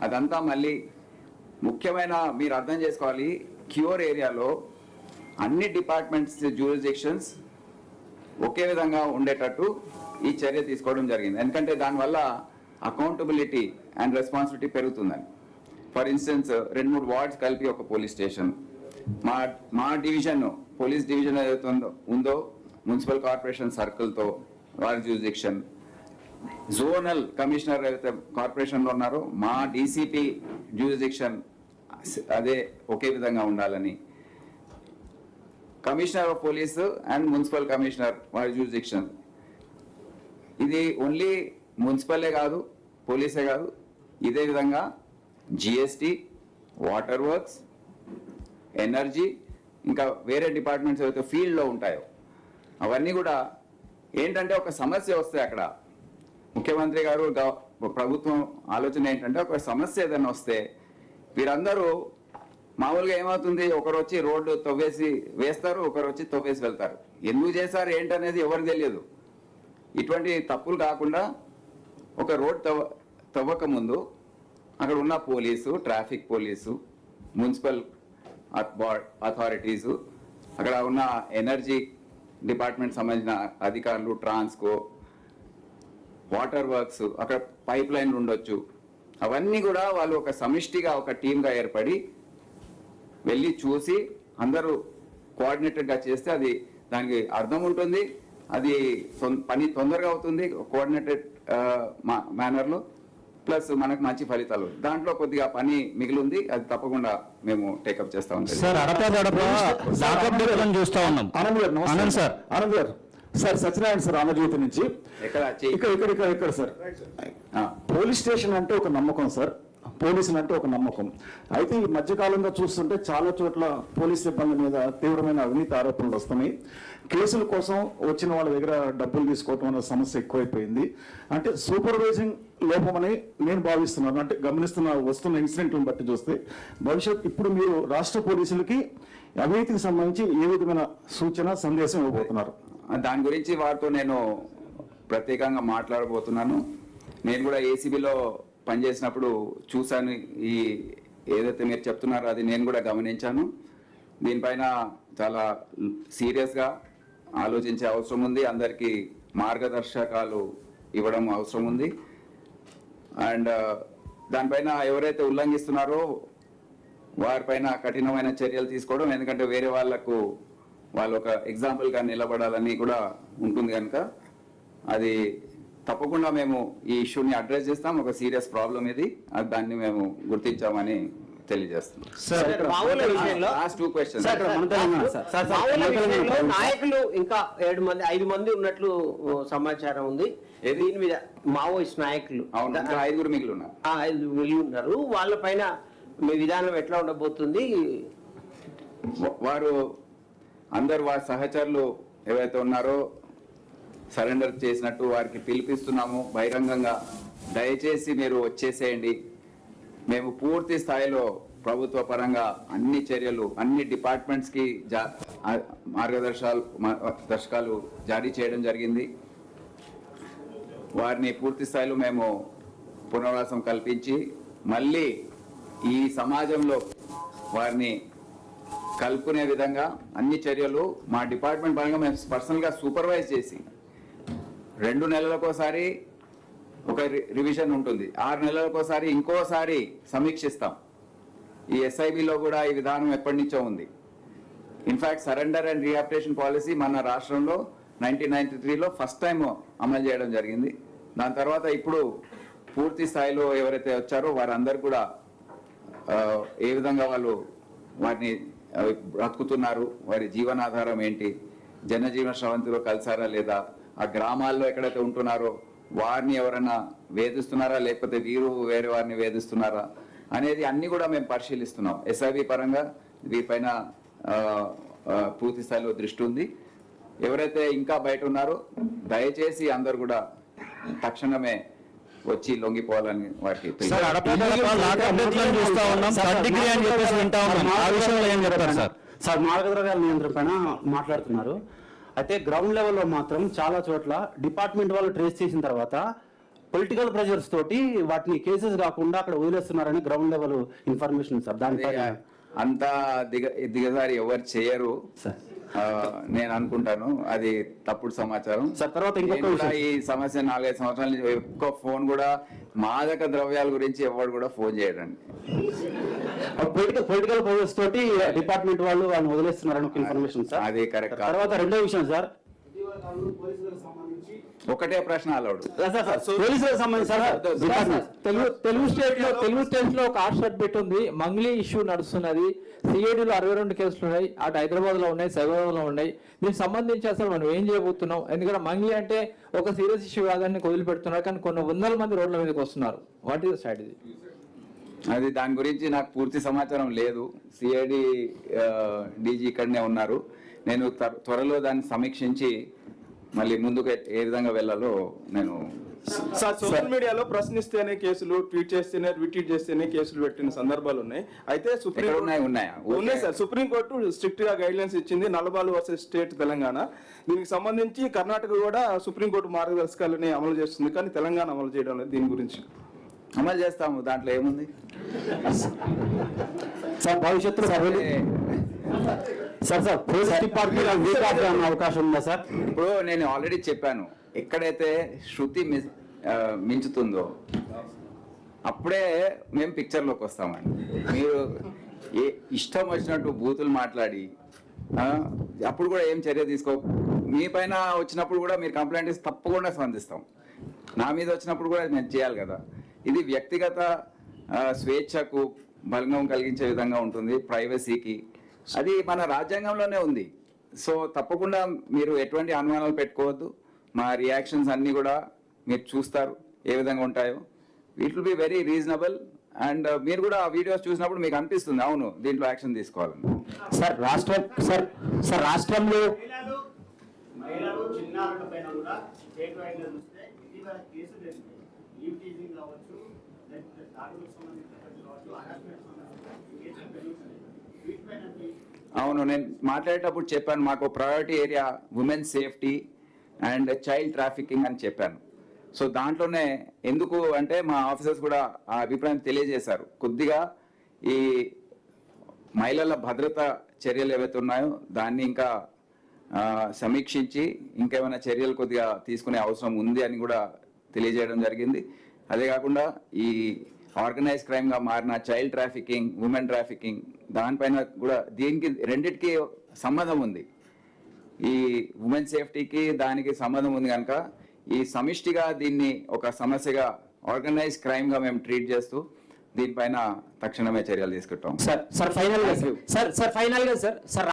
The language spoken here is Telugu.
అదంతా మళ్ళీ ముఖ్యమైన మీరు అర్థం చేసుకోవాలి, క్యూర్ ఏరియాలో అన్ని డిపార్ట్మెంట్స్ జ్యూరిస్డిక్షన్స్ ఒకే విధంగా ఉండేటట్టు ఈ చర్య తీసుకోవడం జరిగింది. ఎందుకంటే దానివల్ల అకౌంటబిలిటీ అండ్ రెస్పాన్సిబిలిటీ పెరుగుతుందని. ఫర్ ఇన్స్టెన్స్ 2-3 వార్డ్స్ కలిపి ఒక పోలీస్ స్టేషన్, మా డివిజన్ పోలీస్ డివిజన్ ఏదైతే ఉందో మున్సిపల్ కార్పొరేషన్ సర్కిల్తో వారి జ్యూరిస్డిక్షన్, జోనల్ కమిషనర్ ఏదైతే కార్పొరేషన్లో ఉన్నారో మా డీసీపీ జ్యూరిస్డిక్షన్ అదే ఒకే విధంగా ఉండాలని, commissioner of police and municipal commissioner వారి జ్యూరిస్డిక్షన్. ఇది ఓన్లీ మున్సిపలే కాదు, పోలీసే కాదు, ఇదే విధంగా జిఎస్టీ, వాటర్ వర్క్స్, ఎనర్జీ, ఇంకా వేరే డిపార్ట్మెంట్స్ ఏవైతే ఫీల్డ్లో ఉంటాయో అవన్నీ కూడా ఏంటంటే ఒక సమస్య వస్తే అక్కడ ముఖ్యమంత్రి గారు ప్రభుత్వం ఆలోచన ఏంటంటే ఒక సమస్య ఏదైనా వస్తే వీరందరూ మామూలుగా ఏమవుతుంది, ఒకరు వచ్చి రోడ్డు తవ్వేసి వేస్తారు, ఒకరు వచ్చి తవ్వేసి వెళ్తారు. ఎందుకు చేశారు ఏంటనేది ఎవరికి తెలియదు. ఇటువంటి తప్పులు కాకుండా ఒక రోడ్ తవ్వక ముందు అక్కడ ఉన్న police, traffic police, municipal authorities, అక్కడ ఉన్న ఎనర్జీ డిపార్ట్మెంట్ సంబంధించిన అధికారులు, ట్రాన్స్కో, వాటర్ వర్క్స్, అక్కడ పైప్ లైన్లు ఉండొచ్చు, అవన్నీ కూడా వాళ్ళు ఒక సమిష్టిగా ఒక టీమ్గా ఏర్పడి వెళ్ళి చూసి అందరూ కోఆర్డినేటెడ్గా చేస్తే అది దానికి అర్థం ఉంటుంది, అది పని తొందరగా అవుతుంది కోఆర్డినేటెడ్ మేనర్లో, ప్లస్ మనకు మంచి ఫలితాలు. దాంట్లో కొద్దిగా పని మిగిలింది, అది తప్పకుండా మేము టేకప్ చేస్తా ఉంటాం. సార్ సత్యనారాయణ సార్ ఆంధ్రజ్యోతి నుంచి. ఇక్కడ సార్ పోలీస్ స్టేషన్ అంటే ఒక నమ్మకం సార్, పోలీసులు అంటే ఒక నమ్మకం. అయితే ఈ మధ్యకాలంగా చూస్తుంటే చాలా చోట్ల పోలీస్ సిబ్బంది మీద తీవ్రమైన అవినీతి ఆరోపణలు వస్తున్నాయి. కేసుల కోసం వచ్చిన వాళ్ళ దగ్గర డబ్బులు తీసుకోవటం అనే సమస్య ఎక్కువైపోయింది. అంటే సూపర్వైజింగ్ లోపమని నేను భావిస్తున్నాను. అంటే వస్తున్న ఇన్సిడెంట్లను బట్టి చూస్తే ఇప్పుడు మీరు రాష్ట్ర పోలీసులకి అవినీతికి సంబంధించి ఏ విధమైన సూచన సందేశం ఇవ్వబోతున్నారు? దాని గురించి వారితో నేను ప్రత్యేకంగా మాట్లాడబోతున్నాను. నేను కూడా ఏసీబీలో పనిచేసినప్పుడు చూశాను, ఈ ఏదైతే మీరు చెప్తున్నారో అది నేను కూడా గమనించాను. దీనిపైన చాలా సీరియస్గా ఆలోచించే అవసరం ఉంది, అందరికీ మార్గదర్శకాలు ఇవ్వడం అవసరం ఉంది. అండ్ దానిపైన ఎవరైతే ఉల్లంఘిస్తున్నారో వారిపైన కఠినమైన చర్యలు తీసుకోవడం, ఎందుకంటే వేరే వాళ్ళు ఒక ఎగ్జాంపుల్గా నిలబడాలని కూడా ఉంటుంది కనుక అది తప్పకుండా మేము ఈ ఇష్యూని అడ్రస్ చేస్తాం. ఒక సీరియస్ ప్రాబ్లం ఇది, దాన్ని మేము గుర్తించామని తెలియజేస్తున్నాం. నాయకులు ఇంకా 5 మంది ఉన్నట్లు సమాచారం ఉంది. దీని మీద మావోయిస్ట్ నాయకులు 5 మిగిలి ఉన్నారు. వాళ్ళ పైన మీ విధానం ఎట్లా ఉండబోతుంది? వారు వారి సహచరులు ఏవైతే ఉన్నారో సరెండర్ చేసినట్టు వారికి పిలిపిస్తున్నాము బహిరంగంగా. దయచేసి మీరు వచ్చేసేయండి. మేము పూర్తి స్థాయిలో ప్రభుత్వ పరంగా అన్ని చర్యలు, అన్ని డిపార్ట్మెంట్స్కి మార్గదర్శకాలు జారీ చేయడం జరిగింది. వారిని పూర్తి స్థాయిలో మేము పునరావాసం కల్పించి మళ్ళీ ఈ సమాజంలో వారిని కలుపుకునే విధంగా అన్ని చర్యలు మా డిపార్ట్మెంట్ పరంగా మేము పర్సనల్గా సూపర్వైజ్ చేసి 2 నెలలకోసారి ఒక రివిజన్ ఉంటుంది, 6 నెలలకోసారి ఇంకోసారి సమీక్షిస్తాం. ఈ ఎస్ఐబిలో కూడా ఈ విధానం ఎప్పటి నుంచో ఉంది. In fact surrender and rehabilitation policy మన రాష్ట్రంలో 1993లో ఫస్ట్ టైం అమలు చేయడం జరిగింది. దాని తర్వాత ఇప్పుడు పూర్తి స్థాయిలో ఎవరైతే వచ్చారో వారందరూ కూడా ఏ విధంగా వాళ్ళు వారిని బ్రతుకుతున్నారు, వారి జీవనాధారం ఏంటి, జనజీవన స్రవంతిలో కలిసారా లేదా, ఆ గ్రామాల్లో ఎక్కడైతే ఉంటున్నారో వారిని ఎవరైనా వేధిస్తున్నారా లేకపోతే వీరు వేరే వారిని వేధిస్తున్నారా అనేది అన్ని కూడా మేము పరిశీలిస్తున్నాం. ఎస్ఐబి పరంగా వీరిపైన పూర్తి స్థాయిలో దృష్టి ఉంది. ఎవరైతే ఇంకా బయట ఉన్నారో దయచేసి అందరు కూడా తక్షణమే వచ్చి లొంగిపోవాలని వారికి సార్ మాదకద్రవ్యాల నియంత్రణ పైన మాట్లాడుతున్నారు. అయితే గ్రౌండ్ లెవెల్లో మాత్రం చాలా చోట్ల డిపార్ట్మెంట్ వాళ్ళు ట్రేస్ చేసిన తర్వాత పొలిటికల్ ప్రెషర్స్ తోటి వాటిని కేసెస్ కాకుండా అక్కడ వదిలేస్తున్నారని గ్రౌండ్ లెవెల్ ఇన్ఫర్మేషన్ సార్. దానిపై అంతా దిగజారి ఎవరు చేయరు సార్. నేను అనుకుంటాను అది తప్పుడు సమాచారం. సార్, తర్వాత ఇంకొక నేను కూడా విషయం. ఈ సమస్య 4-5 సంవత్సరాల నుంచి ఎక్కువ ఫోన్ కూడా మాదక ద్రవ్యాల గురించి ఎవరు కూడా ఫోన్ చేయడండి. పొలిటికల్ ప్రెషర్స్ తోటి డిపార్ట్మెంట్ వాళ్ళు వాళ్ళని వదిలేస్తున్నారని ఒక ఇన్ఫర్మేషన్ సార్. అది కరెక్ట్ కాదు. తర్వాత రెండో విషయం సార్, ఒకటే ప్రశ్న అలవాడు. పోలీసులకు సంబంధించి సార్ డిపార్ట్మెంట్ తెలుగు స్టేట్ లో ఒక హాట్ షాట్ పెట్టి ఉంది. మంగ్లీ ఇష్యూ నడుస్తున్నది. సిఐడిలో 62 కేసులు ఉన్నాయి. అటు హైదరాబాద్ లో ఉన్నాయి, సైబరాబాద్ లో ఉన్నాయి. దీనికి సంబంధించి అసలు మనం ఏం చేయబోతున్నాం? ఎందుకంటే మంగ్లీ అంటే ఒక సీరియస్ ఇష్యూ కాదని వదిలిపెడుతున్నారు, కానీ కొన్ని వందల మంది రోడ్ల మీదకి వస్తున్నారు. What is strategy? అది దాని గురించి నాకు పూర్తి సమాచారం లేదు. సిఐడి డీజీ ఇక్కడనే ఉన్నారు. నేను త్వరలో దాన్ని సమీక్షించి మళ్ళీ ముందుకు ఏ విధంగా వెళ్ళాలో నేను సార్ సోషల్ మీడియాలో ప్రశ్నిస్తేనే కేసులు, ట్వీట్ చేస్తేనే రిట్వీట్ చేస్తేనే కేసులు పెట్టిన సందర్భాలు ఉన్నాయి. అయితే ఉన్నాయి సార్. సుప్రీంకోర్టు స్ట్రిక్ట్ గా గైడ్ లైన్స్ ఇచ్చింది, నల్లబాలు వర్సెస్ స్టేట్ తెలంగాణ. దీనికి సంబంధించి కర్ణాటక కూడా సుప్రీంకోర్టు మార్గదర్శకాలని అమలు చేస్తుంది, కానీ తెలంగాణ అమలు చేయడం లేదు. దీని గురించి అమలు చేస్తాము, దాంట్లో ఏముంది సార్? భవిష్యత్తులో సార్ పోలీస్ డిపార్ట్మెంట్ అవకాశం ఉందా సార్? ఇప్పుడు నేను ఆల్రెడీ చెప్పాను, ఎక్కడైతే శృతి మించుతుందో అప్పుడే మేము పిక్చర్లోకి వస్తామండి. మీరు ఇష్టం వచ్చినట్టు బూతులు మాట్లాడి అప్పుడు కూడా ఏం చర్య తీసుకో. మీ పైన వచ్చినప్పుడు కూడా మీరు కంప్లైంట్ ఇస్తే తప్పకుండా స్పందిస్తాం. నా మీద వచ్చినప్పుడు కూడా నేను చేయాలి కదా. ఇది వ్యక్తిగత స్వేచ్ఛకు భంగం కలిగించే విధంగా ఉంటుంది, ప్రైవసీకి. అది మన రాజ్యాంగంలోనే ఉంది. సో తప్పకుండా మీరు ఎటువంటి అనుమానాలు పెట్టుకోవద్దు. మా రియాక్షన్స్ అన్నీ కూడా మీరు చూస్తారు ఏ విధంగా ఉంటాయో. It will be very reasonable. And మీరు కూడా ఆ వీడియోస్ చూసినప్పుడు మీకు అనిపిస్తుంది అవును దీంట్లో యాక్షన్ తీసుకోవాలని. సార్ రాష్ట్రంలో మహిళలు చిన్నారుల పైన కూడా స్టేట్ వైడ్ గా చూస్తే ఇటీవల కేసులు ఈవ్ టీజింగ్ కావచ్చు, దాడులకు సంబంధించిన కావచ్చు, హరాస్మెంట్ సంబంధించిన కేసులు పెరుగుతున్నాయి. వీటిపైన అవును, నేను మాట్లాడేటప్పుడు చెప్పాను మాకు priority area women safety and child trafficking అని చెప్పాను. సో దాంట్లోనే ఎందుకు అంటే మా ఆఫీసర్స్ కూడా ఆ అభిప్రాయం తెలియజేశారు. కొద్దిగా ఈ మహిళల భద్రత చర్యలు ఏవైతే ఉన్నాయో దాన్ని ఇంకా సమీక్షించి ఇంకేమైనా చర్యలు కొద్దిగా తీసుకునే అవసరం ఉంది అని కూడా తెలియజేయడం జరిగింది. అదే కాకుండా ఈ ఆర్గనైజ్ క్రైమ్గా మారిన చైల్డ్ ట్రాఫికింగ్, ఉమెన్ ట్రాఫికింగ్ దానిపైన కూడా దీనికి రెండిటికి సంబంధం ఉంది. ఈ ఉమెన్ సేఫ్టీకి దానికి సంబంధం ఉంది కనుక ఈ సమిష్టిగా దీన్ని ఒక సమస్యగా ఆర్గనైజ్ క్రైమ్గా మేము ట్రీట్ చేస్తూ దీనిపైన తక్షణమే చర్యలు తీసుకుంటాం. సార్ ఫైనల్ గా సార్